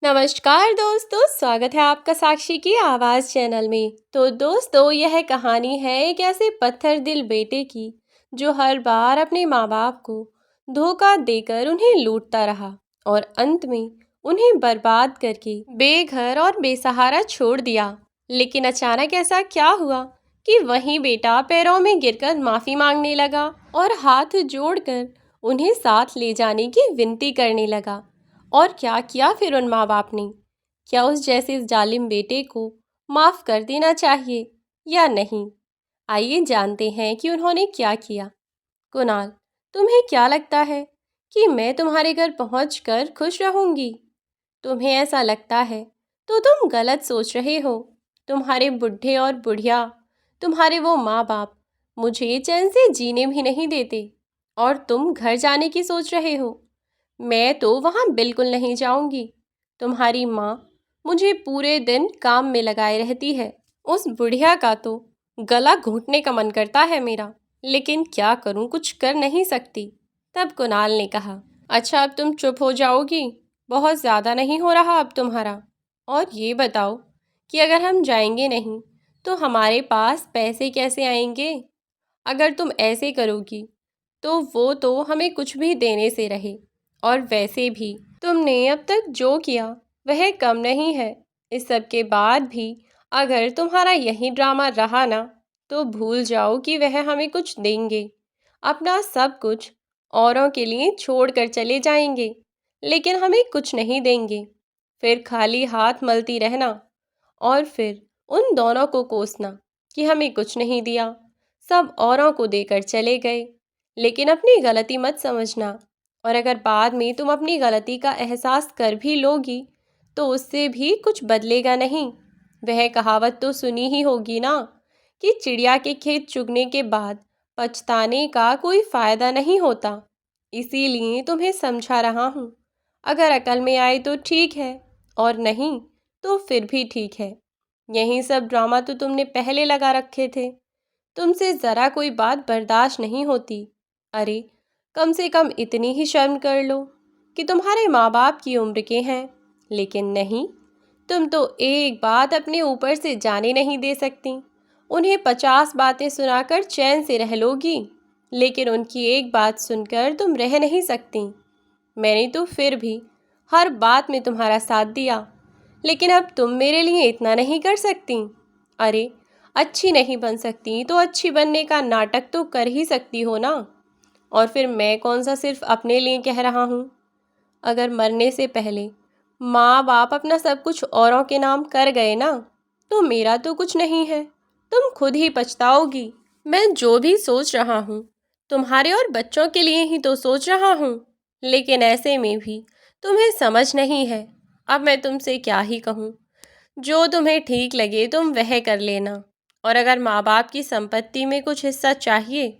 नमस्कार दोस्तों, स्वागत है आपका साक्षी की आवाज़ चैनल में। तो दोस्तों, यह कहानी है एक ऐसे पत्थर दिल बेटे की जो हर बार अपने माँ बाप को धोखा देकर उन्हें लूटता रहा और अंत में उन्हें बर्बाद करके बेघर और बेसहारा छोड़ दिया। लेकिन अचानक ऐसा क्या हुआ कि वही बेटा पैरों में गिरकर माफ़ी मांगने लगा और हाथ जोड़कर उन्हें साथ ले जाने की विनती करने लगा। और क्या किया फिर उन माँ बाप ने? क्या उस जैसे इस जालिम बेटे को माफ़ कर देना चाहिए या नहीं? आइए जानते हैं कि उन्होंने क्या किया। कुणाल, तुम्हें क्या लगता है कि मैं तुम्हारे घर पहुंचकर खुश रहूंगी? तुम्हें ऐसा लगता है तो तुम गलत सोच रहे हो। तुम्हारे बुढ़े और बुढ़िया, तुम्हारे वो माँ बाप मुझे चैन से जीने भी नहीं देते और तुम घर जाने की सोच रहे हो। मैं तो वहाँ बिल्कुल नहीं जाऊंगी। तुम्हारी माँ मुझे पूरे दिन काम में लगाए रहती है। उस बुढ़िया का तो गला घोंटने का मन करता है मेरा, लेकिन क्या करूँ, कुछ कर नहीं सकती। तब कुणाल ने कहा, अच्छा अब तुम चुप हो जाओगी? बहुत ज़्यादा नहीं हो रहा अब तुम्हारा? और ये बताओ कि अगर हम जाएंगे नहीं तो हमारे पास पैसे कैसे आएंगे? अगर तुम ऐसे करोगी तो वो तो हमें कुछ भी देने से रहे। और वैसे भी तुमने अब तक जो किया वह कम नहीं है। इस सब के बाद भी अगर तुम्हारा यही ड्रामा रहा ना, तो भूल जाओ कि वह हमें कुछ देंगे। अपना सब कुछ औरों के लिए छोड़ कर चले जाएंगे, लेकिन हमें कुछ नहीं देंगे। फिर खाली हाथ मलती रहना और फिर उन दोनों को कोसना कि हमें कुछ नहीं दिया, सब औरों को देकर चले गए। लेकिन अपनी गलती मत समझना, और अगर बाद में तुम अपनी गलती का एहसास कर भी लोगी तो उससे भी कुछ बदलेगा नहीं। वह कहावत तो सुनी ही होगी ना कि चिड़िया के खेत चुगने के बाद पछताने का कोई फ़ायदा नहीं होता। इसीलिए तुम्हें समझा रहा हूँ। अगर अकल में आए तो ठीक है, और नहीं तो फिर भी ठीक है। यही सब ड्रामा तो तुमने पहले लगा रखे थे। तुमसे ज़रा कोई बात बर्दाश्त नहीं होती। अरे, कम से कम इतनी ही शर्म कर लो कि तुम्हारे माँ बाप की उम्र के हैं। लेकिन नहीं, तुम तो एक बात अपने ऊपर से जाने नहीं दे सकती। उन्हें 50 बातें सुनाकर चैन से रह लोगी, लेकिन उनकी एक बात सुनकर तुम रह नहीं सकती। मैंने तो फिर भी हर बात में तुम्हारा साथ दिया, लेकिन अब तुम मेरे लिए इतना नहीं कर सकती। अरे, अच्छी नहीं बन सकती तो अच्छी बनने का नाटक तो कर ही सकती हो ना। और फिर मैं कौन सा सिर्फ अपने लिए कह रहा हूँ। अगर मरने से पहले माँ बाप अपना सब कुछ औरों के नाम कर गए ना, तो मेरा तो कुछ नहीं है। तुम खुद ही पछताओगी। मैं जो भी सोच रहा हूँ तुम्हारे और बच्चों के लिए ही तो सोच रहा हूँ, लेकिन ऐसे में भी तुम्हें समझ नहीं है। अब मैं तुमसे क्या ही कहूँ। जो तुम्हें ठीक लगे तुम वह कर लेना। और अगर माँ बाप की संपत्ति में कुछ हिस्सा चाहिए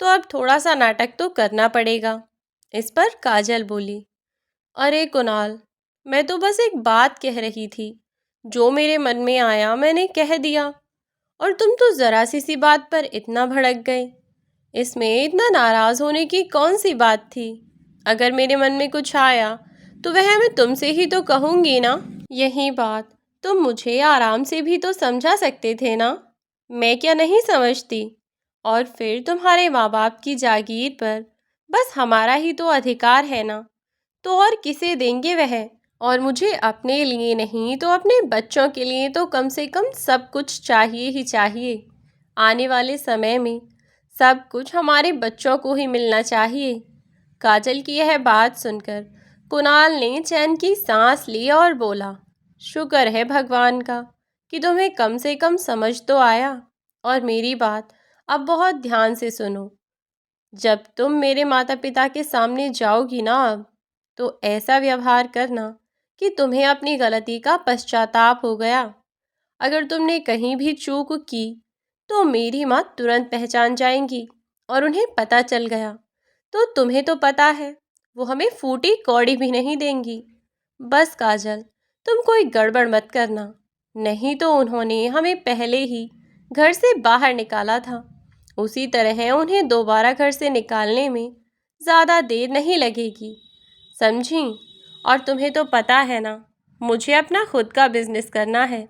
तो अब थोड़ा सा नाटक तो करना पड़ेगा। इस पर काजल बोली, अरे कुणाल, मैं तो बस एक बात कह रही थी। जो मेरे मन में आया मैंने कह दिया, और तुम तो ज़रा सी बात पर इतना भड़क गए। इसमें इतना नाराज़ होने की कौन सी बात थी? अगर मेरे मन में कुछ आया तो वह मैं तुमसे ही तो कहूँगी ना। यही बात तुम मुझे आराम से भी तो समझा सकते थे ना। मैं क्या नहीं समझती? और फिर तुम्हारे माँ बाप की जागीर पर बस हमारा ही तो अधिकार है ना, तो और किसे देंगे वह? और मुझे अपने लिए नहीं तो अपने बच्चों के लिए तो कम से कम सब कुछ चाहिए ही चाहिए। आने वाले समय में सब कुछ हमारे बच्चों को ही मिलना चाहिए। काजल की यह बात सुनकर कुणाल ने चैन की सांस ली और बोला, शुक्र है भगवान का कि तुम्हें कम से कम समझ तो आया। और मेरी बात अब बहुत ध्यान से सुनो। जब तुम मेरे माता पिता के सामने जाओगी ना अब, तो ऐसा व्यवहार करना कि तुम्हें अपनी गलती का पश्चाताप हो गया। अगर तुमने कहीं भी चूक की तो मेरी माँ तुरंत पहचान जाएंगी, और उन्हें पता चल गया तो तुम्हें तो पता है वो हमें फूटी कौड़ी भी नहीं देंगी। बस काजल, तुम कोई गड़बड़ मत करना, नहीं तो उन्होंने हमें पहले ही घर से बाहर निकाला था। उसी तरह उन्हें दोबारा घर से निकालने में ज़्यादा देर नहीं लगेगी, समझी? और तुम्हें तो पता है ना, मुझे अपना खुद का बिजनेस करना है।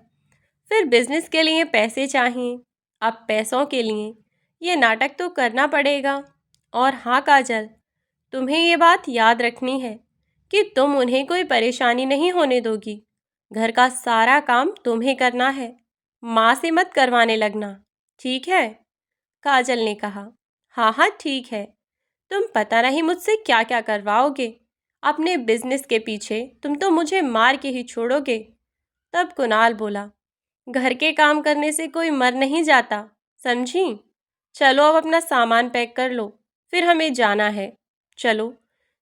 फिर बिजनेस के लिए पैसे चाहिए। अब पैसों के लिए ये नाटक तो करना पड़ेगा। और हाँ काजल, तुम्हें ये बात याद रखनी है कि तुम उन्हें कोई परेशानी नहीं होने दोगी। घर का सारा काम तुम्हें करना है। माँ से मत करवाने लगना, ठीक है? काजल ने कहा। हाँ हाँ ठीक है। तुम पता नहीं मुझसे क्या क्या करवाओगे। अपने बिजनेस के पीछे तुम तो मुझे मार के ही छोड़ोगे। तब कुणाल बोला, घर के काम करने से कोई मर नहीं जाता, समझी? चलो अब अपना सामान पैक कर लो, फिर हमें जाना है। चलो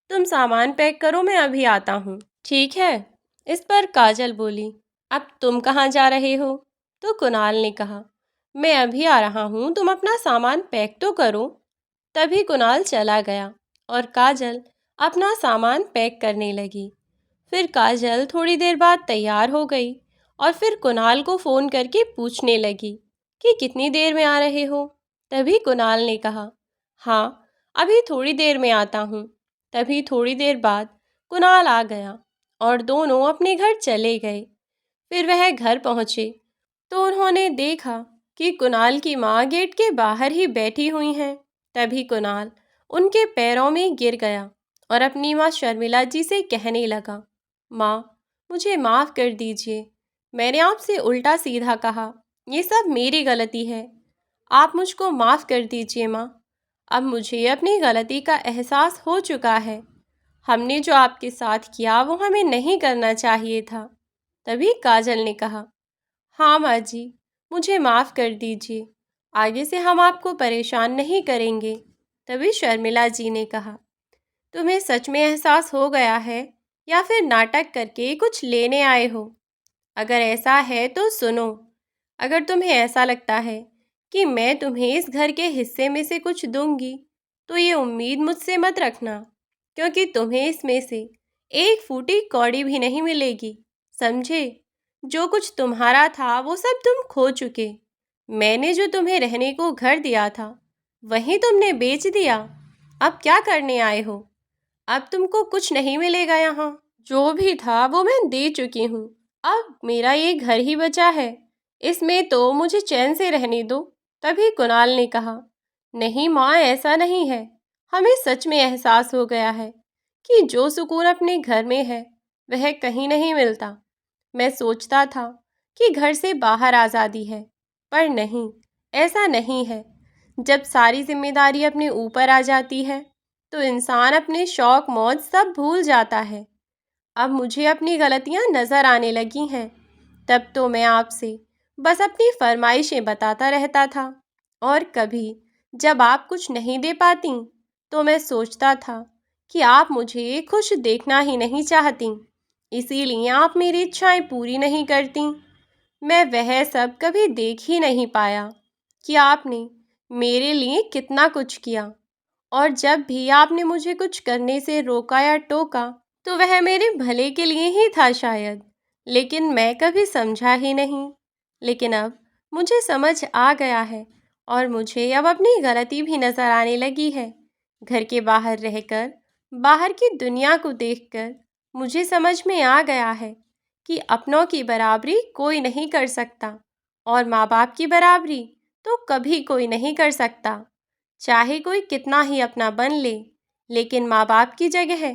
तुम सामान पैक करो, मैं अभी आता हूँ। ठीक है। इस पर काजल बोली, अब तुम कहाँ जा रहे हो? तो कुणाल ने कहा, मैं अभी आ रहा हूँ, तुम अपना सामान पैक तो करो। तभी कुणाल चला गया और काजल अपना सामान पैक करने लगी। फिर काजल थोड़ी देर बाद तैयार हो गई और फिर कुणाल को फ़ोन करके पूछने लगी कि कितनी देर में आ रहे हो। तभी कुणाल ने कहा, हाँ अभी थोड़ी देर में आता हूँ। तभी थोड़ी देर बाद कुणाल आ गया और दोनों अपने घर चले गए। फिर वह घर पहुँचे तो उन्होंने देखा कि कुणाल की माँ गेट के बाहर ही बैठी हुई हैं। तभी कुणाल उनके पैरों में गिर गया और अपनी माँ शर्मिला जी से कहने लगा, माँ मुझे माफ़ कर दीजिए, मैंने आपसे उल्टा सीधा कहा, ये सब मेरी गलती है। आप मुझको माफ़ कर दीजिए माँ। अब मुझे अपनी गलती का एहसास हो चुका है। हमने जो आपके साथ किया वो हमें नहीं करना चाहिए था। तभी काजल ने कहा, हाँ माँ जी, मुझे माफ़ कर दीजिए, आगे से हम आपको परेशान नहीं करेंगे। तभी शर्मिला जी ने कहा, तुम्हें सच में एहसास हो गया है या फिर नाटक करके कुछ लेने आए हो? अगर ऐसा है तो सुनो, अगर तुम्हें ऐसा लगता है कि मैं तुम्हें इस घर के हिस्से में से कुछ दूंगी तो ये उम्मीद मुझसे मत रखना, क्योंकि तुम्हें इसमें से एक फूटी कौड़ी भी नहीं मिलेगी, समझे? जो कुछ तुम्हारा था वो सब तुम खो चुके। मैंने जो तुम्हें रहने को घर दिया था वहीं तुमने बेच दिया। अब क्या करने आए हो? अब तुमको कुछ नहीं मिलेगा यहाँ। जो भी था वो मैं दे चुकी हूँ। अब मेरा ये घर ही बचा है, इसमें तो मुझे चैन से रहने दो। तभी कुणाल ने कहा, नहीं माँ, ऐसा नहीं है। हमें सच में एहसास हो गया है कि जो सुकून अपने घर में है वह कहीं नहीं मिलता। मैं सोचता था कि घर से बाहर आज़ादी है, पर नहीं, ऐसा नहीं है। जब सारी जिम्मेदारी अपने ऊपर आ जाती है तो इंसान अपने शौक मौज सब भूल जाता है। अब मुझे अपनी गलतियां नज़र आने लगी हैं। तब तो मैं आपसे बस अपनी फरमाइशें बताता रहता था, और कभी जब आप कुछ नहीं दे पाती तो मैं सोचता था कि आप मुझे खुश देखना ही नहीं चाहती, इसीलिए आप मेरी इच्छाएं पूरी नहीं करती। मैं वह सब कभी देख ही नहीं पाया कि आपने मेरे लिए कितना कुछ किया, और जब भी आपने मुझे कुछ करने से रोका या टोका तो वह मेरे भले के लिए ही था शायद, लेकिन मैं कभी समझा ही नहीं। लेकिन अब मुझे समझ आ गया है और मुझे अब अपनी गलती भी नज़र आने लगी है। घर के बाहर रहकर, बाहर की दुनिया को देखकर मुझे समझ में आ गया है कि अपनों की बराबरी कोई नहीं कर सकता, और माँ बाप की बराबरी तो कभी कोई नहीं कर सकता। चाहे कोई कितना ही अपना बन ले, लेकिन माँ बाप की जगह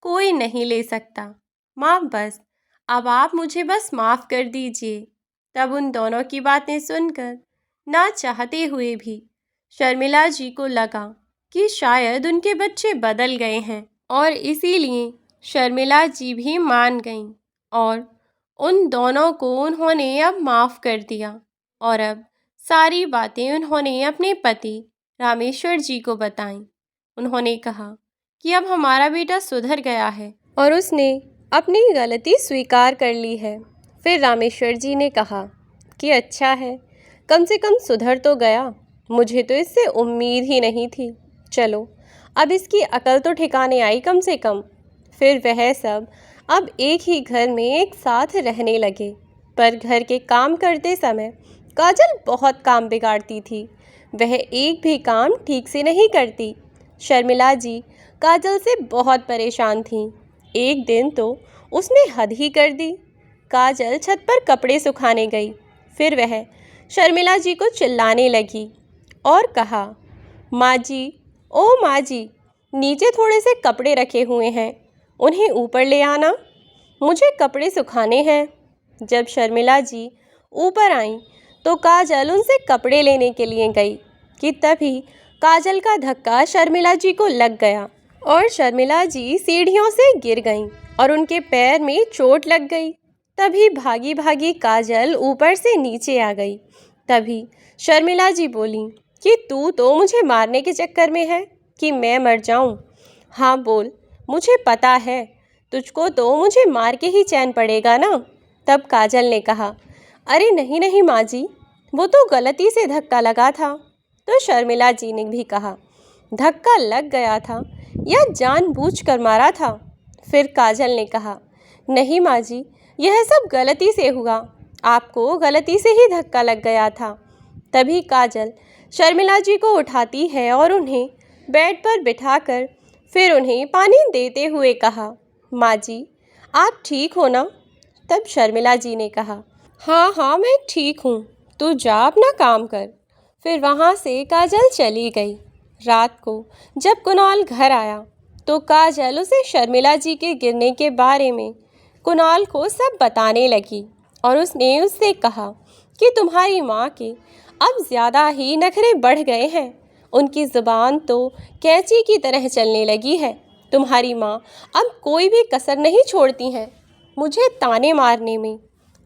कोई नहीं ले सकता। माँ बस, अब आप मुझे बस माफ़ कर दीजिए। तब उन दोनों की बातें सुनकर, ना चाहते हुए भी, शर्मिला जी को लगा कि शायद उनके बच्चे बदल गए हैं, और इसीलिए शर्मिला जी भी मान गईं और उन दोनों को उन्होंने अब माफ़ कर दिया। और अब सारी बातें उन्होंने अपने पति रामेश्वर जी को बताईं। उन्होंने कहा कि अब हमारा बेटा सुधर गया है और उसने अपनी गलती स्वीकार कर ली है। फिर रामेश्वर जी ने कहा कि अच्छा है, कम से कम सुधर तो गया, मुझे तो इससे उम्मीद ही नहीं थी। चलो अब इसकी अकल तो ठिकाने आई कम से कम। फिर वह सब अब एक ही घर में एक साथ रहने लगे। पर घर के काम करते समय काजल बहुत काम बिगाड़ती थी। वह एक भी काम ठीक से नहीं करती। शर्मिला जी काजल से बहुत परेशान थीं। एक दिन तो उसने हद ही कर दी। काजल छत पर कपड़े सुखाने गई। फिर वह शर्मिला जी को चिल्लाने लगी और कहा, माँ जी, ओ माँ जी, नीचे थोड़े से कपड़े रखे हुए हैं, उन्हें ऊपर ले आना, मुझे कपड़े सुखाने हैं। जब शर्मिला जी ऊपर आईं तो काजल उनसे कपड़े लेने के लिए गई कि तभी काजल का धक्का शर्मिला जी को लग गया और शर्मिला जी सीढ़ियों से गिर गईं और उनके पैर में चोट लग गई। तभी भागी भागी काजल ऊपर से नीचे आ गई। तभी शर्मिला जी बोली कि तू तो मुझे मारने के चक्कर में है कि मैं मर जाऊं। हाँ बोल, मुझे पता है, तुझको तो मुझे मार के ही चैन पड़ेगा ना। तब काजल ने कहा, अरे नहीं नहीं माँ जी, वो तो गलती से धक्का लगा था। तो शर्मिला जी ने भी कहा, धक्का लग गया था या जानबूझकर मारा था? फिर काजल ने कहा, नहीं माँ जी, यह सब गलती से हुआ, आपको गलती से ही धक्का लग गया था। तभी काजल शर्मिला जी को उठाती है और उन्हें बेड पर बिठाकर फिर उन्हें पानी देते हुए कहा, माँ जी, आप ठीक हो ना? तब शर्मिला जी ने कहा, हाँ हाँ मैं ठीक हूँ, तू जा अपना काम कर। फिर वहाँ से काजल चली गई। रात को जब कुणाल घर आया तो काजल उसे शर्मिला जी के गिरने के बारे में कुणाल को सब बताने लगी और उसने उससे कहा कि तुम्हारी माँ के अब ज़्यादा ही नखरे बढ़ गए हैं, उनकी ज़ुबान तो कैंची की तरह चलने लगी है। तुम्हारी माँ अब कोई भी कसर नहीं छोड़ती हैं मुझे ताने मारने में।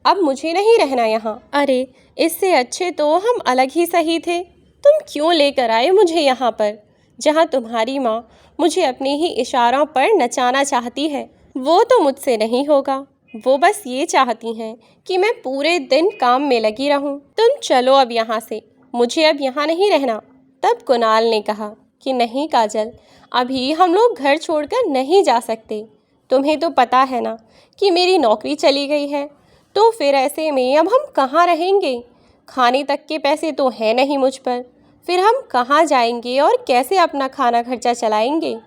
अब मुझे नहीं रहना यहाँ। अरे इससे अच्छे तो हम अलग ही सही थे। तुम क्यों लेकर आए मुझे यहाँ पर, जहाँ तुम्हारी माँ मुझे अपने ही इशारों पर नचाना चाहती है? वो तो मुझसे नहीं होगा। वो बस ये चाहती हैं कि मैं पूरे दिन काम में लगी रहूं। तुम चलो अब यहाँ से, मुझे अब यहाँ नहीं रहना। तब कुणाल ने कहा कि नहीं काजल, अभी हम लोग घर छोड़कर नहीं जा सकते। तुम्हें तो पता है ना कि मेरी नौकरी चली गई है, तो फिर ऐसे में अब हम कहाँ रहेंगे? खाने तक के पैसे तो हैं नहीं मुझ पर। फिर हम कहाँ जाएंगे और कैसे अपना खाना खर्चा चलाएंगे?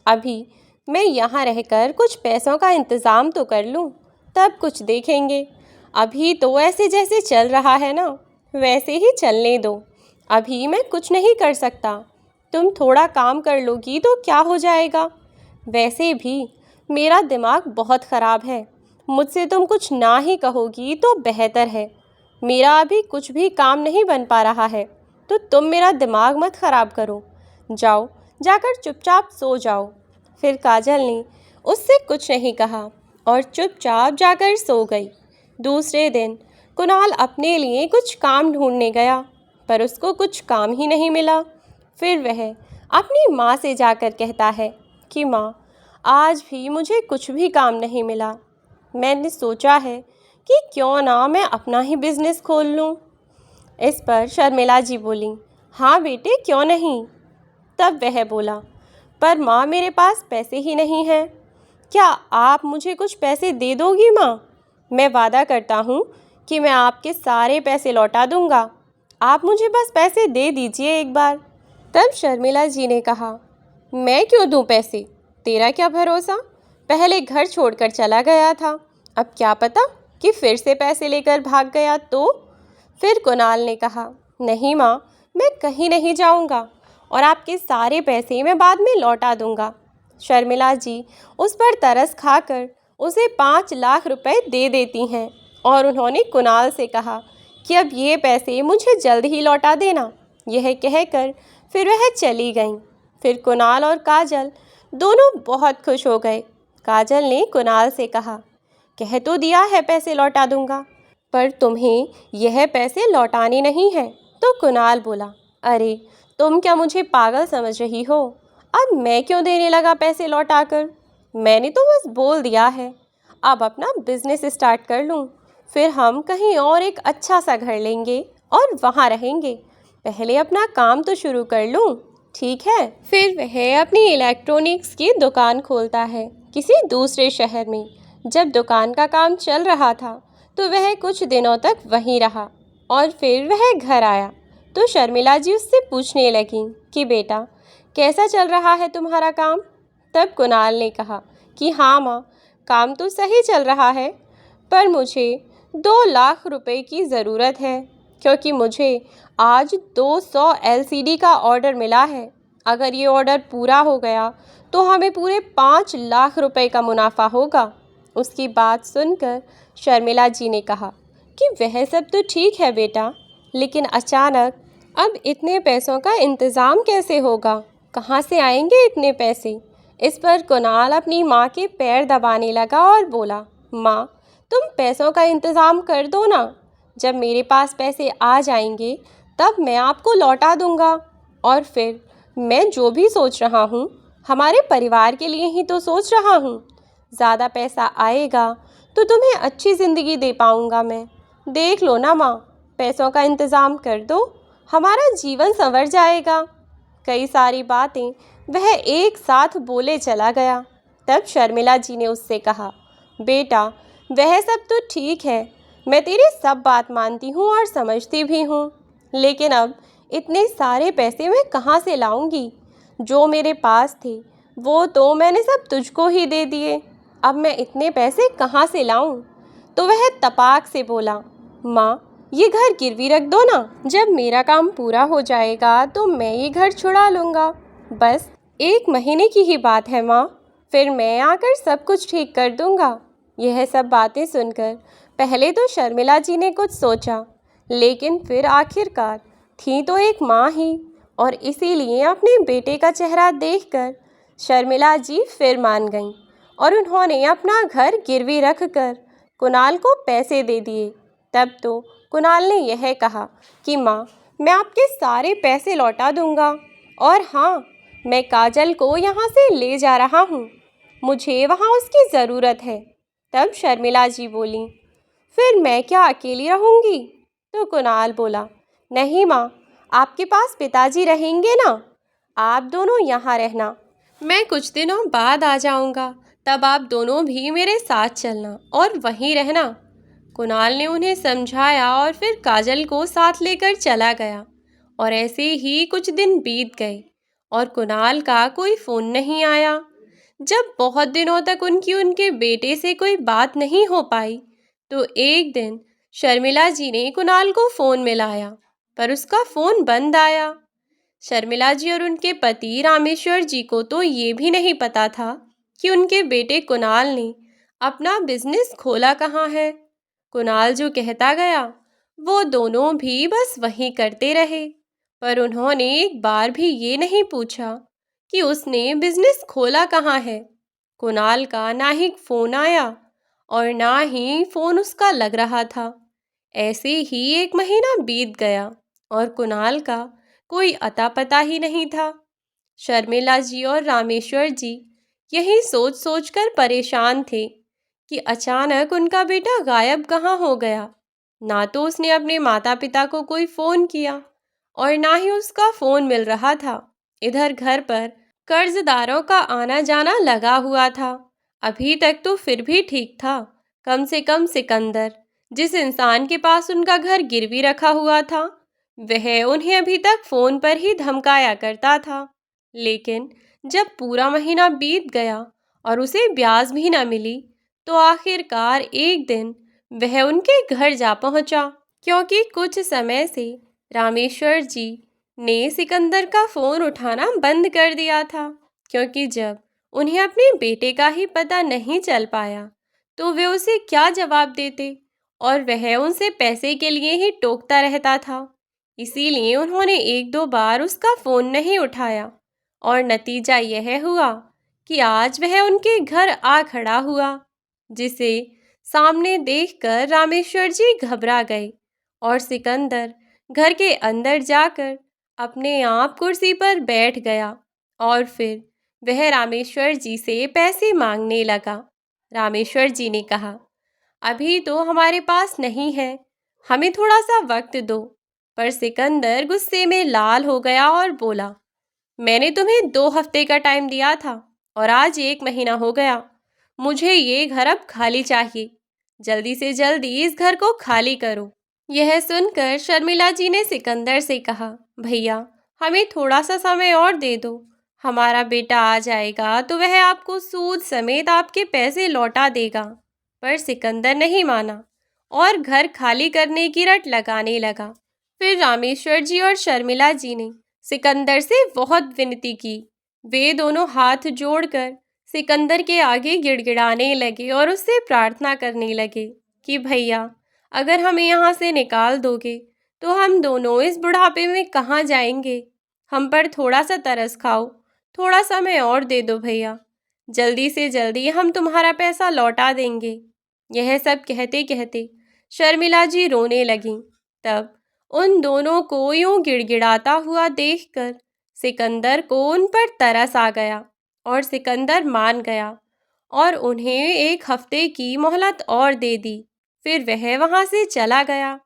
अभी मैं यहाँ रहकर कुछ पैसों का इंतज़ाम तो कर लूँ, तब कुछ देखेंगे। अभी तो ऐसे जैसे चल रहा है ना, वैसे ही चलने दो। अभी मैं कुछ नहीं कर सकता। तुम थोड़ा काम कर लोगी तो क्या हो जाएगा? वैसे भी मेरा दिमाग बहुत ख़राब है। मुझसे तुम कुछ ना ही कहोगी तो बेहतर है। मेरा अभी कुछ भी काम नहीं बन पा रहा है, तो तुम मेरा दिमाग मत ख़राब करो। जाओ, जाकर चुपचाप सो जाओ। फिर काजल ने उससे कुछ नहीं कहा और चुपचाप जाकर सो गई। दूसरे दिन कुणाल अपने लिए कुछ काम ढूंढने गया, पर उसको कुछ काम ही नहीं मिला। फिर वह अपनी माँ से जाकर कहता है कि माँ, आज भी मुझे कुछ भी काम नहीं मिला। मैंने सोचा है कि क्यों ना मैं अपना ही बिज़नेस खोल लूँ। इस पर शर्मिला जी बोली, हाँ बेटे, क्यों नहीं। तब वह बोला, पर माँ मेरे पास पैसे ही नहीं हैं। क्या आप मुझे कुछ पैसे दे दोगी माँ? मैं वादा करता हूँ कि मैं आपके सारे पैसे लौटा दूँगा। आप मुझे बस पैसे दे दीजिए एक बार। तब शर्मिला जी ने कहा, मैं क्यों दूँ पैसे? तेरा क्या भरोसा, पहले घर छोड़कर चला गया था, अब क्या पता कि फिर से पैसे लेकर भाग गया तो? फिर कुणाल ने कहा, नहीं माँ, मैं कहीं नहीं जाऊँगा और आपके सारे पैसे मैं बाद में लौटा दूँगा। शर्मिला जी उस पर तरस खाकर उसे 5 लाख रुपए दे देती हैं और उन्होंने कुणाल से कहा कि अब ये पैसे मुझे जल्द ही लौटा देना। यह कहकर फिर वह चली गईं। फिर कुणाल और काजल दोनों बहुत खुश हो गए। काजल ने कुणाल से कहा, कह तो दिया है पैसे लौटा दूंगा, पर तुम्हें यह पैसे लौटाने नहीं हैं। तो कुणाल बोला, अरे तुम क्या मुझे पागल समझ रही हो? अब मैं क्यों देने लगा पैसे लौटाकर? मैंने तो बस बोल दिया है। अब अपना बिजनेस स्टार्ट कर लूँ, फिर हम कहीं और एक अच्छा सा घर लेंगे और वहाँ रहेंगे। पहले अपना काम तो शुरू कर लूँ, ठीक है? फिर वह अपनी इलेक्ट्रॉनिक्स की दुकान खोलता है किसी दूसरे शहर में। जब दुकान का काम चल रहा था तो वह कुछ दिनों तक वहीं रहा और फिर वह घर आया तो शर्मिला जी उससे पूछने लगीं कि बेटा, कैसा चल रहा है तुम्हारा काम? तब कुणाल ने कहा कि हाँ माँ, काम तो सही चल रहा है, पर मुझे 2 लाख रुपए की ज़रूरत है, क्योंकि मुझे आज 200 एलसीडी का ऑर्डर मिला है। अगर ये ऑर्डर पूरा हो गया तो हमें पूरे 5 लाख रुपए का मुनाफा होगा। उसकी बात सुनकर शर्मिला जी ने कहा कि वह सब तो ठीक है बेटा, लेकिन अचानक अब इतने पैसों का इंतज़ाम कैसे होगा? कहाँ से आएंगे इतने पैसे? इस पर कुणाल अपनी माँ के पैर दबाने लगा और बोला, माँ, तुम पैसों का इंतज़ाम कर दो ना। जब मेरे पास पैसे आ जाएंगे तब मैं आपको लौटा दूंगा। और फिर मैं जो भी सोच रहा हूँ हमारे परिवार के लिए ही तो सोच रहा हूँ। ज़्यादा पैसा आएगा तो तुम्हें अच्छी ज़िंदगी दे पाऊँगा मैं। देख लो ना माँ, पैसों का इंतज़ाम कर दो, हमारा जीवन संवर जाएगा। कई सारी बातें वह एक साथ बोले चला गया। तब शर्मिला जी ने उससे कहा, बेटा, वह सब तो ठीक है, मैं तेरी सब बात मानती हूँ और समझती भी हूँ, लेकिन अब इतने सारे पैसे मैं कहाँ से लाऊंगी? जो मेरे पास थे वो तो मैंने सब तुझको ही दे दिए। अब मैं इतने पैसे कहाँ से लाऊं? तो वह तपाक से बोला, माँ, ये घर गिरवी रख दो ना। जब मेरा काम पूरा हो जाएगा तो मैं ये घर छुड़ा लूँगा। बस 1 महीने की ही बात है माँ, फिर मैं आकर सब कुछ ठीक कर दूँगा। यह सब बातें सुनकर पहले तो शर्मिला जी ने कुछ सोचा, लेकिन फिर आखिरकार थी तो एक माँ ही, और इसीलिए अपने बेटे का चेहरा देखकर शर्मिला जी फिर मान गईं और उन्होंने अपना घर गिरवी रख कर कुणाल को पैसे दे दिए। तब तो कुणाल ने यह कहा कि माँ, मैं आपके सारे पैसे लौटा दूंगा, और हाँ, मैं काजल को यहाँ से ले जा रहा हूँ, मुझे वहाँ उसकी ज़रूरत है। तब शर्मिला जी बोली, फिर मैं क्या अकेली रहूँगी? तो कुणाल बोला, नहीं माँ, आपके पास पिताजी रहेंगे ना, आप दोनों यहाँ रहना, मैं कुछ दिनों बाद आ जाऊँगा, तब आप दोनों भी मेरे साथ चलना और वहीं रहना। कुणाल ने उन्हें समझाया और फिर काजल को साथ लेकर चला गया। और ऐसे ही कुछ दिन बीत गए और कुणाल का कोई फ़ोन नहीं आया। जब बहुत दिनों तक उनके बेटे से कोई बात नहीं हो पाई तो एक दिन शर्मिला जी ने कुणाल को फ़ोन मिलाया, पर उसका फ़ोन बंद आया। शर्मिला जी और उनके पति रामेश्वर जी को तो ये भी नहीं पता था कि उनके बेटे कुणाल ने अपना बिजनेस खोला कहाँ है। कुणाल जो कहता गया वो दोनों भी बस वही करते रहे, पर उन्होंने एक बार भी ये नहीं पूछा कि उसने बिजनेस खोला कहाँ है। कुणाल का ना ही फ़ोन आया और ना ही फ़ोन उसका लग रहा था। ऐसे ही 1 महीना बीत गया और कुणाल का कोई अता पता ही नहीं था। शर्मिला जी और रामेश्वर जी यही सोच सोच कर परेशान थे कि अचानक उनका बेटा गायब कहाँ हो गया। ना तो उसने अपने माता पिता को कोई फ़ोन किया और ना ही उसका फ़ोन मिल रहा था। इधर घर पर कर्जदारों का आना जाना लगा हुआ था। अभी तक तो फिर भी ठीक था, कम से कम सिकंदर, जिस इंसान के पास उनका घर गिरवी रखा हुआ था, वह उन्हें अभी तक फ़ोन पर ही धमकाया करता था। लेकिन जब पूरा महीना बीत गया और उसे ब्याज भी न मिली तो आखिरकार एक दिन वह उनके घर जा पहुंचा, क्योंकि कुछ समय से रामेश्वर जी ने सिकंदर का फ़ोन उठाना बंद कर दिया था, क्योंकि जब उन्हें अपने बेटे का ही पता नहीं चल पाया तो वे उसे क्या जवाब देते, और वह उनसे पैसे के लिए ही टोकता रहता था। इसीलिए उन्होंने 1-2 बार उसका फ़ोन नहीं उठाया और नतीजा यह हुआ कि आज वह उनके घर आ खड़ा हुआ, जिसे सामने देखकर रामेश्वर जी घबरा गए और सिकंदर घर के अंदर जाकर अपने आप कुर्सी पर बैठ गया और फिर वह रामेश्वर जी से पैसे मांगने लगा। रामेश्वर जी ने कहा, अभी तो हमारे पास नहीं है, हमें थोड़ा सा वक्त दो। पर सिकंदर गुस्से में लाल हो गया और बोला, मैंने तुम्हें 2 हफ्ते का टाइम दिया था और आज 1 महीना हो गया। मुझे ये घर अब खाली चाहिए, जल्दी से जल्दी इस घर को खाली करो। यह सुनकर शर्मिला जी ने सिकंदर से कहा, भैया, हमें थोड़ा सा समय और दे दो, हमारा बेटा आ जाएगा तो वह आपको सूद समेत आपके पैसे लौटा देगा। पर सिकंदर नहीं माना और घर खाली करने की रट लगाने लगा। फिर रामेश्वर जी और शर्मिला जी ने सिकंदर से बहुत विनती की। वे दोनों हाथ जोड़कर सिकंदर के आगे गिड़गिड़ाने लगे और उससे प्रार्थना करने लगे कि भैया, अगर हमें यहाँ से निकाल दोगे तो हम दोनों इस बुढ़ापे में कहाँ जाएंगे। हम पर थोड़ा सा तरस खाओ, थोड़ा समय और दे दो भैया, जल्दी से जल्दी हम तुम्हारा पैसा लौटा देंगे। यह सब कहते कहते शर्मिला जी रोने लगीं। तब उन दोनों को यूं गिड़गिड़ाता हुआ देखकर सिकंदर को उन पर तरस आ गया और सिकंदर मान गया और उन्हें 1 हफ्ते की मोहलत और दे दी। फिर वह वहां से चला गया।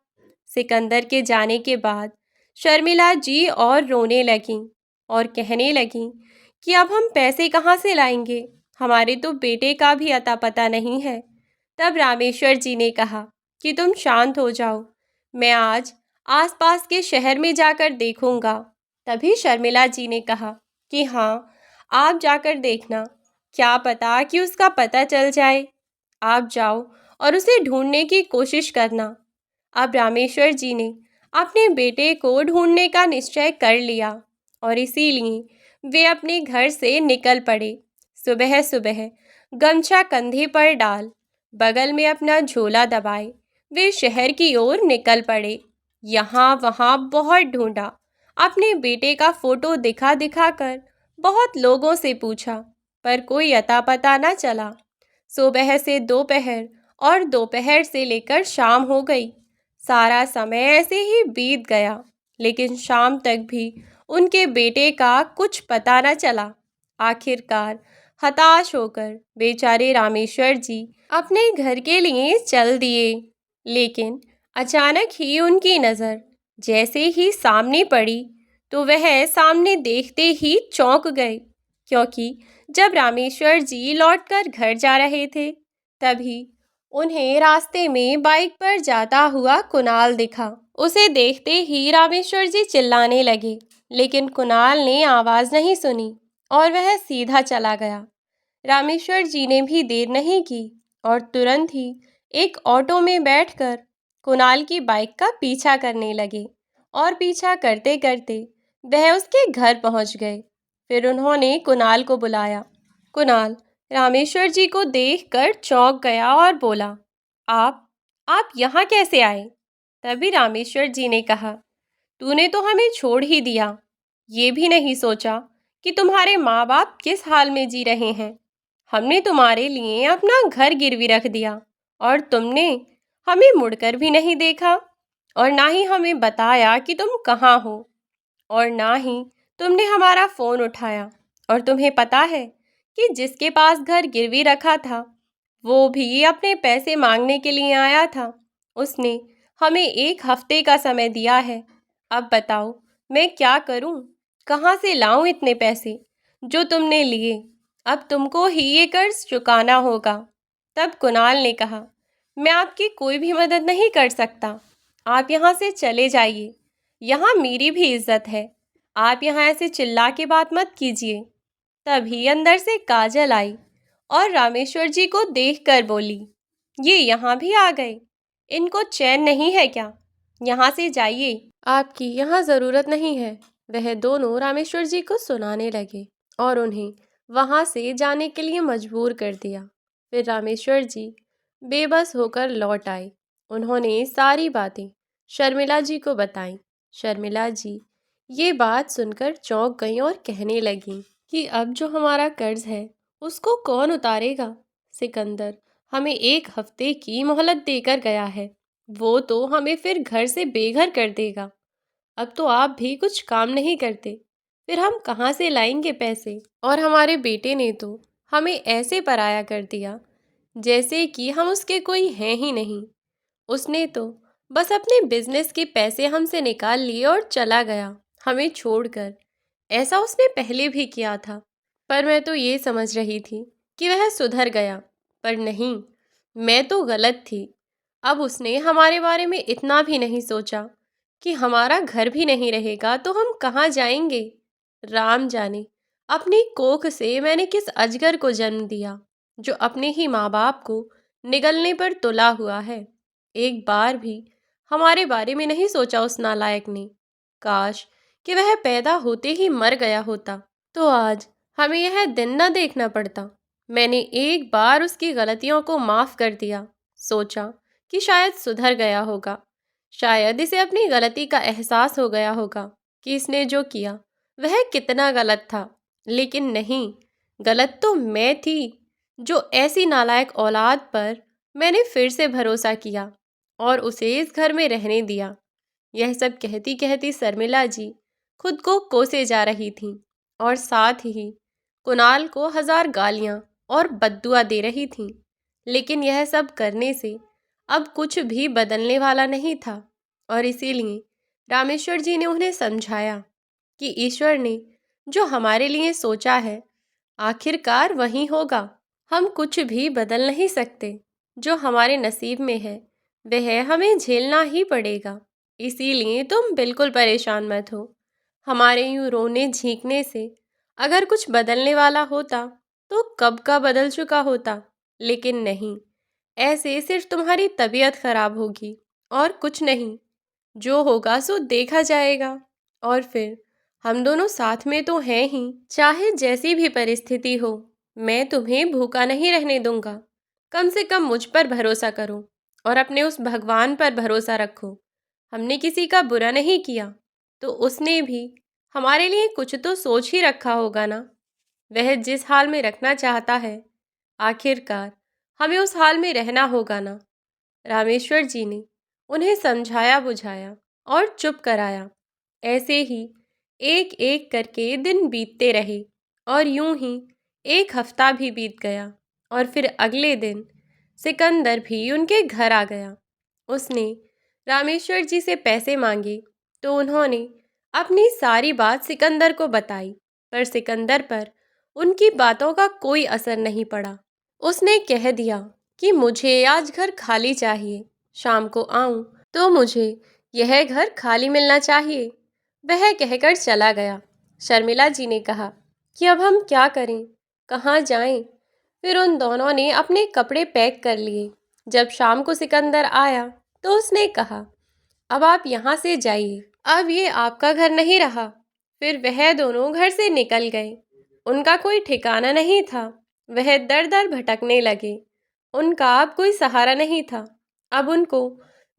सिकंदर के जाने के बाद शर्मिला जी और रोने लगीं और कहने लगीं कि अब हम पैसे कहाँ से लाएंगे, हमारे तो बेटे का भी अता पता नहीं है। तब रामेश्वर जी ने कहा कि तुम शांत हो जाओ, मैं आज आसपास के शहर में जाकर देखूंगा। तभी शर्मिला जी ने कहा कि हाँ, आप जाकर देखना, क्या पता कि उसका पता चल जाए। आप जाओ और उसे ढूंढने की कोशिश करना। अब रामेश्वर जी ने अपने बेटे को ढूंढने का निश्चय कर लिया और इसीलिए वे अपने घर से निकल पड़े। सुबह सुबह गमछा कंधे पर डाल, बगल में अपना झोला दबाए वे शहर की ओर निकल पड़े। यहाँ वहाँ बहुत ढूंढा, अपने बेटे का फोटो दिखा दिखा कर बहुत लोगों से पूछा, पर कोई अता पता न चला। सुबह से दोपहर और दोपहर से लेकर शाम हो गई। सारा समय ऐसे ही बीत गया, लेकिन शाम तक भी उनके बेटे का कुछ पता न चला। आखिरकार हताश होकर बेचारे रामेश्वर जी अपने घर के लिए चल दिए। लेकिन अचानक ही उनकी नज़र जैसे ही सामने पड़ी तो वह सामने देखते ही चौंक गए, क्योंकि जब रामेश्वर जी लौटकर घर जा रहे थे तभी उन्हें रास्ते में बाइक पर जाता हुआ कुणाल दिखा। उसे देखते ही रामेश्वर जी चिल्लाने लगे, लेकिन कुणाल ने आवाज़ नहीं सुनी और वह सीधा चला गया। रामेश्वर जी ने भी देर नहीं की और तुरंत ही एक ऑटो में बैठकर कुणाल की बाइक का पीछा करने लगे और पीछा करते करते वह उसके घर पहुंच गए। फिर उन्होंने कुणाल को बुलाया। कुणाल रामेश्वर जी को देखकर चौंक गया और बोला, आप यहाँ कैसे आए? तभी रामेश्वर जी ने कहा, तूने तो हमें छोड़ ही दिया, ये भी नहीं सोचा कि तुम्हारे माँ बाप किस हाल में जी रहे हैं। हमने तुम्हारे लिए अपना घर गिरवी रख दिया और तुमने हमें मुड़कर भी नहीं देखा और ना ही हमें बताया कि तुम कहाँ हो और ना ही तुमने हमारा फ़ोन उठाया। और तुम्हें पता है कि जिसके पास घर गिरवी रखा था वो भी अपने पैसे मांगने के लिए आया था। उसने हमें 1 हफ्ते का समय दिया है। अब बताओ मैं क्या करूं? कहाँ से लाऊं इतने पैसे जो तुमने लिए? अब तुमको ही ये कर्ज चुकाना होगा। तब कुणाल ने कहा, मैं आपकी कोई भी मदद नहीं कर सकता, आप यहाँ से चले जाइए, यहाँ मेरी भी इज्जत है, आप यहाँ ऐसे चिल्ला के बात मत कीजिए। तभी अंदर से काजल आई और रामेश्वर जी को देखकर बोली, ये यहाँ भी आ गए, इनको चैन नहीं है क्या? यहाँ से जाइए, आपकी यहाँ ज़रूरत नहीं है। वह दोनों रामेश्वर जी को सुनाने लगे और उन्हें वहाँ से जाने के लिए मजबूर कर दिया। फिर रामेश्वर जी बेबस होकर लौट आए। उन्होंने सारी बातें शर्मिला जी को बताईं। शर्मिला जी ये बात सुनकर चौंक गईं और कहने लगीं कि अब जो हमारा कर्ज है उसको कौन उतारेगा? सिकंदर हमें 1 हफ्ते की मोहलत देकर गया है, वो तो हमें फिर घर से बेघर कर देगा। अब तो आप भी कुछ काम नहीं करते, फिर हम कहाँ से लाएंगे पैसे? और हमारे बेटे ने तो हमें ऐसे पराया कर दिया जैसे कि हम उसके कोई हैं ही नहीं। उसने तो बस अपने बिजनेस के पैसे हमसे निकाल लिए और चला गया, हमें छोड़कर। ऐसा उसने पहले भी किया था, पर मैं तो ये समझ रही थी कि वह सुधर गया, पर नहीं, मैं तो गलत थी। अब उसने हमारे बारे में इतना भी नहीं सोचा कि हमारा घर भी नहीं रहेगा तो हम कहाँ जाएंगे। राम जाने अपनी कोख से मैंने किस अजगर को जन्म दिया जो अपने ही माँ बाप को निगलने पर तुला हुआ है। एक बार भी हमारे बारे में नहीं सोचा उस नालायक ने। काश कि वह पैदा होते ही मर गया होता, तो आज हमें यह दिन न देखना पड़ता। मैंने एक बार उसकी गलतियों को माफ कर दिया। सोचा कि शायद सुधर गया होगा, शायद इसे अपनी गलती का एहसास हो गया होगा कि इसने जो किया वह कितना गलत था। लेकिन नहीं, गलत तो मैं थी, जो ऐसी नालायक औलाद पर मैंने फिर से भरोसा किया और उसे इस घर में रहने दिया। यह सब कहती कहती शर्मिला जी खुद को कोसे जा रही थीं और साथ ही कुणाल को 1000 गालियां और बद्दुआ दे रही थीं। लेकिन यह सब करने से अब कुछ भी बदलने वाला नहीं था और इसीलिए रामेश्वर जी ने उन्हें समझाया कि ईश्वर ने जो हमारे लिए सोचा है आखिरकार वही होगा। हम कुछ भी बदल नहीं सकते। जो हमारे नसीब में है वह हमें झेलना ही पड़ेगा। इसीलिए तुम बिल्कुल परेशान मत हो। हमारे यूं रोने झींकने से अगर कुछ बदलने वाला होता तो कब का बदल चुका होता। लेकिन नहीं, ऐसे सिर्फ तुम्हारी तबीयत खराब होगी और कुछ नहीं। जो होगा सो देखा जाएगा। और फिर हम दोनों साथ में तो हैं ही, चाहे जैसी भी परिस्थिति हो। मैं तुम्हें भूखा नहीं रहने दूंगा। कम से कम मुझ पर भरोसा करो और अपने उस भगवान पर भरोसा रखो। हमने किसी का बुरा नहीं किया, तो उसने भी हमारे लिए कुछ तो सोच ही रखा होगा ना। वह जिस हाल में रखना चाहता है, आखिरकार हमें उस हाल में रहना होगा ना। रामेश्वर जी ने उन्हें समझाया बुझाया और चुप कराया। ऐसे ही एक एक करके दिन बीतते रहे और यूं ही एक हफ्ता भी बीत गया और फिर अगले दिन सिकंदर भी उनके घर आ गया। उसने रामेश्वर जी से पैसे मांगे तो उन्होंने अपनी सारी बात सिकंदर को बताई, पर सिकंदर पर उनकी बातों का कोई असर नहीं पड़ा। उसने कह दिया कि मुझे आज घर खाली चाहिए, शाम को आऊं तो मुझे यह घर खाली मिलना चाहिए। वह कहकर चला गया। शर्मिला जी ने कहा कि अब हम क्या करें, कहाँ जाएं। फिर उन दोनों ने अपने कपड़े पैक कर लिए। जब शाम को सिकंदर आया तो उसने कहा, अब आप यहाँ से जाइए, अब ये आपका घर नहीं रहा। फिर वह दोनों घर से निकल गए। उनका कोई ठिकाना नहीं था। वह दर दर भटकने लगे। उनका अब कोई सहारा नहीं था। अब उनको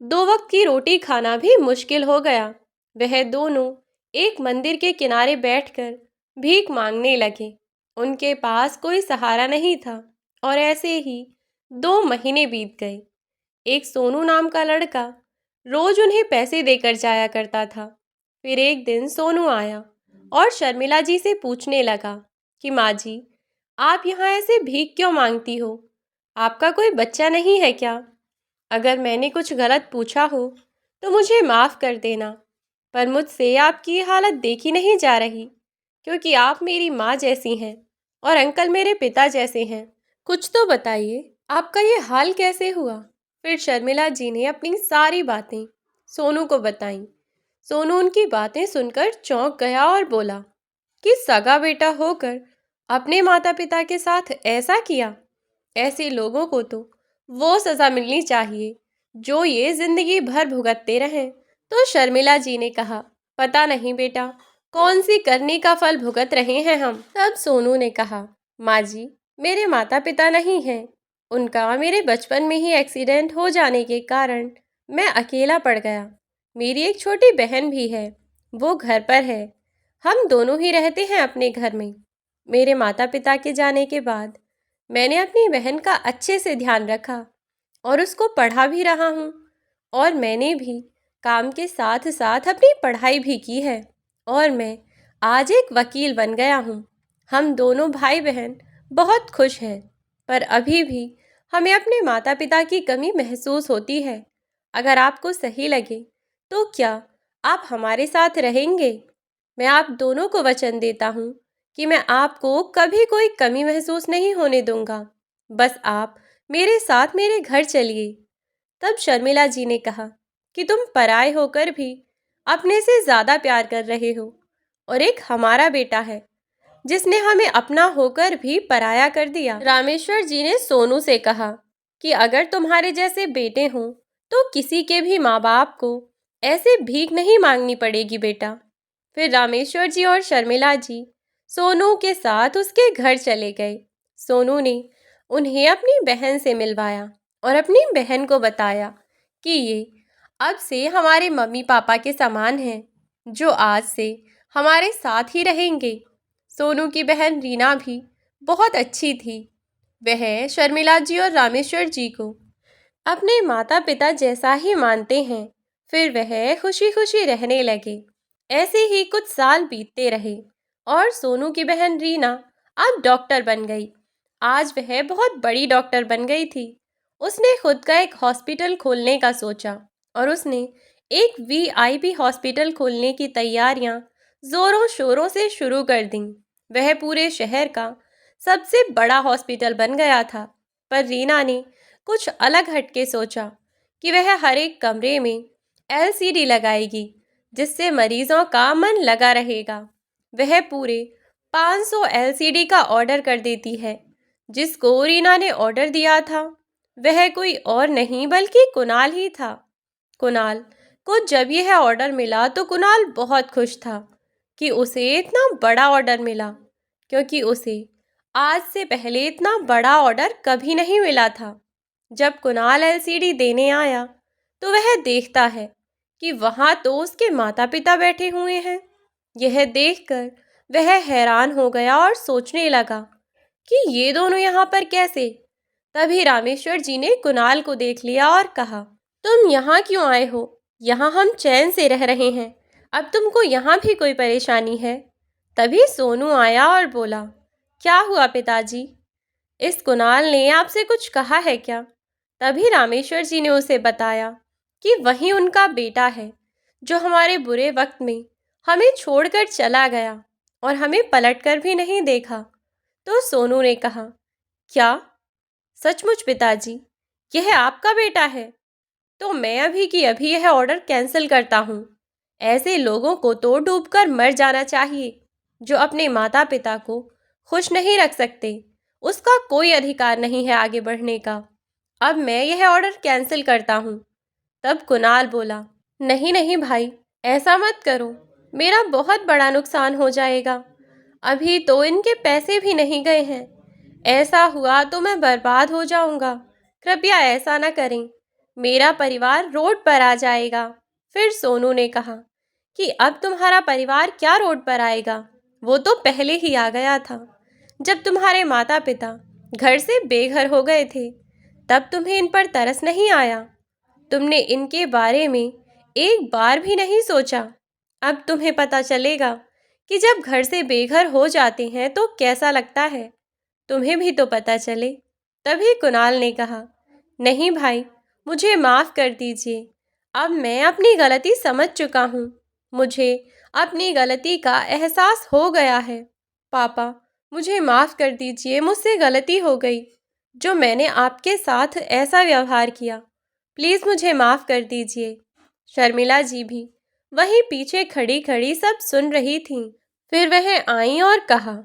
2 वक्त की रोटी खाना भी मुश्किल हो गया। वह दोनों एक मंदिर के किनारे बैठकर भीख मांगने लगे। उनके पास कोई सहारा नहीं था और ऐसे ही 2 महीने बीत गए। एक सोनू नाम का लड़का रोज उन्हें पैसे देकर जाया करता था। फिर एक दिन सोनू आया और शर्मिला जी से पूछने लगा कि माँ जी, आप यहाँ ऐसे भीख क्यों मांगती हो? आपका कोई बच्चा नहीं है क्या? अगर मैंने कुछ गलत पूछा हो तो मुझे माफ़ कर देना, पर मुझसे आपकी ये हालत देखी नहीं जा रही, क्योंकि आप मेरी माँ जैसी हैं और अंकल मेरे पिता जैसे हैं। कुछ तो बताइए, आपका ये हाल कैसे हुआ? फिर शर्मिला जी ने अपनी सारी बातें सोनू को बताईं। सोनू उनकी बातें सुनकर चौंक गया और बोला कि सगा बेटा होकर अपने माता पिता के साथ ऐसा किया। ऐसे लोगों को तो वो सज़ा मिलनी चाहिए जो ये जिंदगी भर भुगतते रहें। तो शर्मिला जी ने कहा, पता नहीं बेटा, कौन सी करनी का फल भुगत रहे हैं हम। तब सोनू ने कहा, माँ जी, मेरे माता पिता नहीं हैं। उनका मेरे बचपन में ही एक्सीडेंट हो जाने के कारण मैं अकेला पड़ गया। मेरी एक छोटी बहन भी है, वो घर पर है। हम दोनों ही रहते हैं अपने घर में। मेरे माता पिता के जाने के बाद मैंने अपनी बहन का अच्छे से ध्यान रखा और उसको पढ़ा भी रहा हूँ। और मैंने भी काम के साथ साथ अपनी पढ़ाई भी की है और मैं आज एक वकील बन गया हूँ। हम दोनों भाई बहन बहुत खुश हैं, पर अभी भी हमें अपने माता पिता की कमी महसूस होती है। अगर आपको सही लगे तो क्या आप हमारे साथ रहेंगे? मैं आप दोनों को वचन देता हूँ कि मैं आपको कभी कोई कमी महसूस नहीं होने दूंगा। बस आप मेरे साथ मेरे घर चलिए। तब शर्मिला जी ने कहा कि तुम पराए होकर भी अपने से ज़्यादा प्यार कर रहे हो और एक हमारा बेटा है जिसने हमें अपना होकर भी पराया कर दिया। रामेश्वर जी ने सोनू से कहा, कि अगर तुम्हारे जैसे बेटे हों तो किसी के भी माँ बाप को ऐसे भीख नहीं मांगनी पड़ेगी बेटा। फिर रामेश्वर जी और शर्मिला जी सोनू के साथ उसके घर चले गए। सोनू ने उन्हें अपनी बहन से मिलवाया और अपनी बहन को बताया कि ये अब से हमारे मम्मी पापा के समान हैं, जो आज से हमारे साथ ही रहेंगे। सोनू की बहन रीना भी बहुत अच्छी थी। वह शर्मिला जी और रामेश्वर जी को अपने माता पिता जैसा ही मानते हैं। फिर वह खुशी खुशी रहने लगे। ऐसे ही कुछ साल बीतते रहे और सोनू की बहन रीना अब डॉक्टर बन गई। आज वह बहुत बड़ी डॉक्टर बन गई थी। उसने खुद का एक हॉस्पिटल खोलने का सोचा और उसने एक वीआईपी हॉस्पिटल खोलने की तैयारियां जोरों शोरों से शुरू कर दी। वह पूरे शहर का सबसे बड़ा हॉस्पिटल बन गया था। पर रीना ने कुछ अलग हटके सोचा कि वह हर एक कमरे में एलसीडी लगाएगी, जिससे मरीजों का मन लगा रहेगा। वह पूरे 500 एलसीडी का ऑर्डर कर देती है। जिसको रीना ने ऑर्डर दिया था वह कोई और नहीं बल्कि कुणाल ही था। कुणाल को जब यह ऑर्डर मिला तो कुणाल बहुत खुश था कि उसे इतना बड़ा ऑर्डर मिला, क्योंकि उसे आज से पहले इतना बड़ा ऑर्डर कभी नहीं मिला था। जब कुणाल एलसीडी देने आया तो वह देखता है कि वहाँ तो उसके माता पिता बैठे हुए हैं। यह देखकर वह हैरान हो गया और सोचने लगा कि ये दोनों यहाँ पर कैसे। तभी रामेश्वर जी ने कुणाल को देख लिया और कहा, तुम यहाँ क्यों आए हो? यहाँ हम चैन से रह रहे हैं, अब तुमको यहाँ भी कोई परेशानी है? तभी सोनू आया और बोला, क्या हुआ पिताजी? इस कुणाल ने आपसे कुछ कहा है क्या? तभी रामेश्वर जी ने उसे बताया कि वही उनका बेटा है, जो हमारे बुरे वक्त में हमें छोड़कर चला गया और हमें पलटकर भी नहीं देखा। तो सोनू ने कहा, क्या सचमुच पिताजी, यह आपका बेटा है? तो मैं अभी की अभी यह ऑर्डर कैंसिल करता हूँ। ऐसे लोगों को तो डूबकर मर जाना चाहिए, जो अपने माता पिता को खुश नहीं रख सकते। उसका कोई अधिकार नहीं है आगे बढ़ने का। अब मैं यह ऑर्डर कैंसिल करता हूँ। तब कुणाल बोला, नहीं नहीं भाई, ऐसा मत करो, मेरा बहुत बड़ा नुकसान हो जाएगा। अभी तो इनके पैसे भी नहीं गए हैं। ऐसा हुआ तो मैं बर्बाद हो जाऊंगा। कृपया ऐसा ना करें, मेरा परिवार रोड पर आ जाएगा। फिर सोनू ने कहा कि अब तुम्हारा परिवार क्या रोड पर आएगा, वो तो पहले ही आ गया था। जब तुम्हारे माता पिता घर से बेघर हो गए थे, तब तुम्हें इन पर तरस नहीं आया? तुमने इनके बारे में एक बार भी नहीं सोचा? अब तुम्हें पता चलेगा कि जब घर से बेघर हो जाते हैं तो कैसा लगता है। तुम्हें भी तो पता चले। तभी कुणाल ने कहा, नहीं भाई, मुझे माफ़ कर दीजिए। अब मैं अपनी गलती समझ चुका हूँ। मुझे अपनी गलती का एहसास हो गया है। पापा, मुझे माफ़ कर दीजिए, मुझसे गलती हो गई जो मैंने आपके साथ ऐसा व्यवहार किया। प्लीज़ मुझे माफ़ कर दीजिए। शर्मिला जी भी वहीं पीछे खड़ी खड़ी सब सुन रही थीं। फिर वह आई और कहा,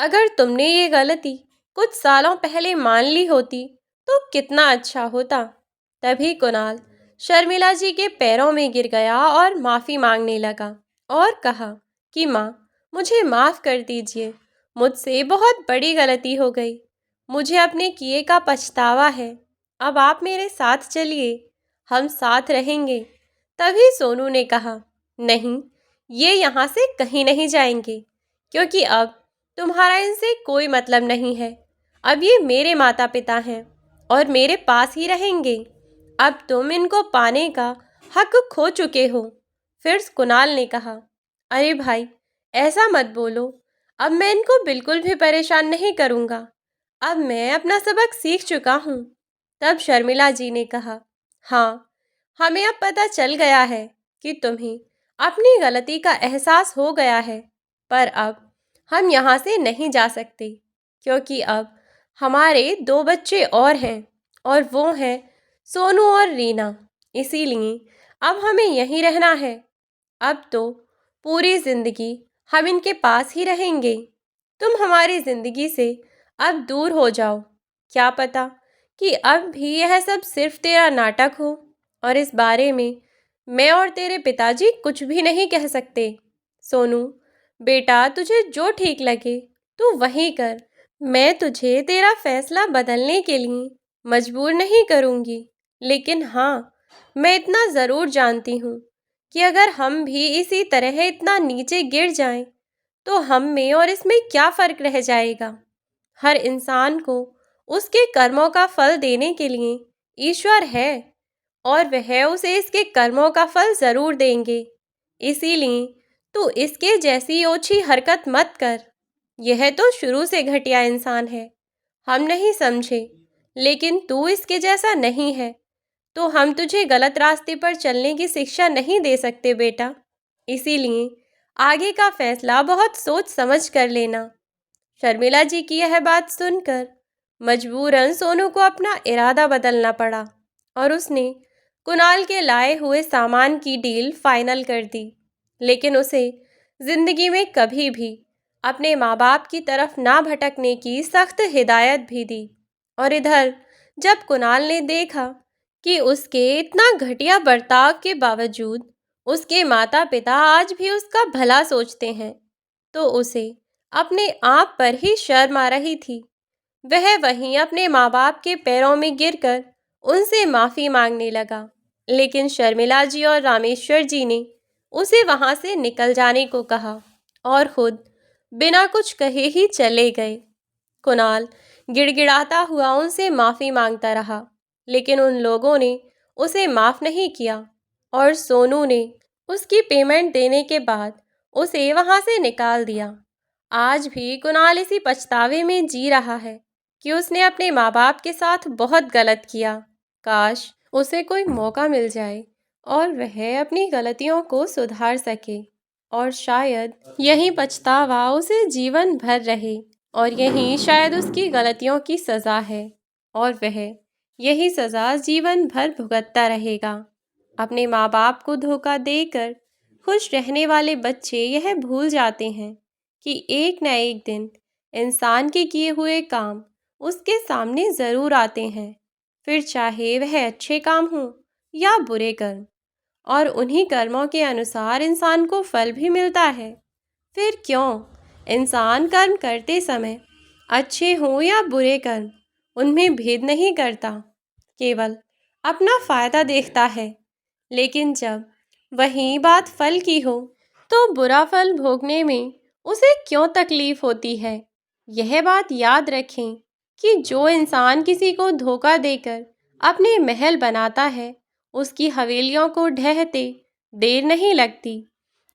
अगर तुमने ये गलती कुछ सालों पहले मान ली होती तो कितना अच्छा होता। तभी कुणाल शर्मिला जी के पैरों में गिर गया और माफ़ी मांगने लगा और कहा कि माँ, मुझे माफ़ कर दीजिए, मुझसे बहुत बड़ी गलती हो गई। मुझे अपने किए का पछतावा है। अब आप मेरे साथ चलिए, हम साथ रहेंगे। तभी सोनू ने कहा, नहीं, ये यहाँ से कहीं नहीं जाएंगे, क्योंकि अब तुम्हारा इनसे कोई मतलब नहीं है। अब ये मेरे माता पिता हैं और मेरे पास ही रहेंगे। अब तुम इनको पाने का हक खो चुके हो। फिर कुणाल ने कहा, अरे भाई, ऐसा मत बोलो। अब मैं इनको बिल्कुल भी परेशान नहीं करूँगा। अब मैं अपना सबक सीख चुका हूँ। तब शर्मिला जी ने कहा, हाँ, हमें अब पता चल गया है कि तुम्हें अपनी गलती का एहसास हो गया है। पर अब हम यहाँ से नहीं जा सकते, क्योंकि अब हमारे दो बच्चे और हैं, और वो हैं सोनू और रीना। इसीलिए अब हमें यहीं रहना है। अब तो पूरी ज़िंदगी हम इनके पास ही रहेंगे। तुम हमारी ज़िंदगी से अब दूर हो जाओ। क्या पता कि अब भी यह सब सिर्फ तेरा नाटक हो और इस बारे में मैं और तेरे पिताजी कुछ भी नहीं कह सकते। सोनू, बेटा तुझे जो ठीक लगे तू वही कर। मैं तुझे तेरा फैसला बदलने के लिए मजबूर नहीं करूँगी, लेकिन हाँ, मैं इतना ज़रूर जानती हूँ कि अगर हम भी इसी तरह इतना नीचे गिर जाएं, तो हम में और इसमें क्या फ़र्क रह जाएगा। हर इंसान को उसके कर्मों का फल देने के लिए ईश्वर है और वह उसे इसके कर्मों का फल ज़रूर देंगे। इसीलिए तू इसके जैसी ओछी हरकत मत कर। यह तो शुरू से घटिया इंसान है, हम नहीं समझे, लेकिन तू इसके जैसा नहीं है, तो हम तुझे गलत रास्ते पर चलने की शिक्षा नहीं दे सकते बेटा। इसीलिए आगे का फैसला बहुत सोच समझ कर लेना। शर्मिला जी की यह बात सुनकर मजबूरन सोनू को अपना इरादा बदलना पड़ा और उसने कुणाल के लाए हुए सामान की डील फाइनल कर दी। लेकिन उसे जिंदगी में कभी भी अपने माँ बाप की तरफ ना भटकने की सख्त हिदायत भी दी। और इधर जब कुणाल ने देखा कि उसके इतना घटिया बर्ताव के बावजूद उसके माता पिता आज भी उसका भला सोचते हैं, तो उसे अपने आप पर ही शर्म आ रही थी। वह वहीं अपने माँ बाप के पैरों में गिरकर उनसे माफ़ी मांगने लगा, लेकिन शर्मिला जी और रामेश्वर जी ने उसे वहाँ से निकल जाने को कहा और खुद बिना कुछ कहे ही चले गए। कुणाल गिड़गिड़ाता हुआ उनसे माफ़ी मांगता रहा, लेकिन उन लोगों ने उसे माफ़ नहीं किया और सोनू ने उसकी पेमेंट देने के बाद उसे वहाँ से निकाल दिया। आज भी कुणाल इसी पछतावे में जी रहा है कि उसने अपने माँ बाप के साथ बहुत गलत किया। काश उसे कोई मौका मिल जाए और वह अपनी गलतियों को सुधार सके, और शायद यही पछतावा उसे जीवन भर रहे और यही शायद उसकी गलतियों की सज़ा है और वह यही सज़ा जीवन भर भुगतता रहेगा। अपने माँ बाप को धोखा देकर खुश रहने वाले बच्चे यह भूल जाते हैं कि एक न एक दिन इंसान के किए हुए काम उसके सामने ज़रूर आते हैं, फिर चाहे वह अच्छे काम हों या बुरे कर्म, और उन्हीं कर्मों के अनुसार इंसान को फल भी मिलता है। फिर क्यों इंसान कर्म करते समय अच्छे हों या बुरे कर्म उनमें भेद नहीं करता, केवल अपना फ़ायदा देखता है। लेकिन जब वही बात फल की हो तो बुरा फल भोगने में उसे क्यों तकलीफ होती है। यह बात याद रखें कि जो इंसान किसी को धोखा देकर अपने महल बनाता है, उसकी हवेलियों को ढहते देर नहीं लगती।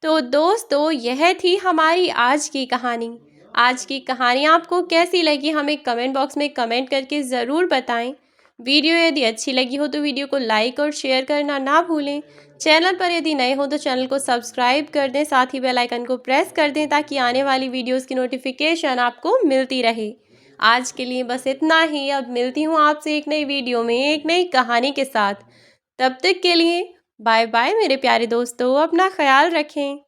तो दोस्तों, यह थी हमारी आज की कहानी। आज की कहानी आपको कैसी लगी हमें कमेंट बॉक्स में कमेंट करके ज़रूर बताएं। वीडियो यदि अच्छी लगी हो तो वीडियो को लाइक और शेयर करना ना भूलें। चैनल पर यदि नए हो तो चैनल को सब्सक्राइब कर दें, साथ ही बेल आइकन को प्रेस कर दें ताकि आने वाली वीडियोस की नोटिफिकेशन आपको मिलती रहे। आज के लिए बस इतना ही। अब मिलती हूँ आपसे एक नई वीडियो में एक नई कहानी के साथ। तब तक के लिए बाय बाय मेरे प्यारे दोस्तों, अपना ख्याल रखें।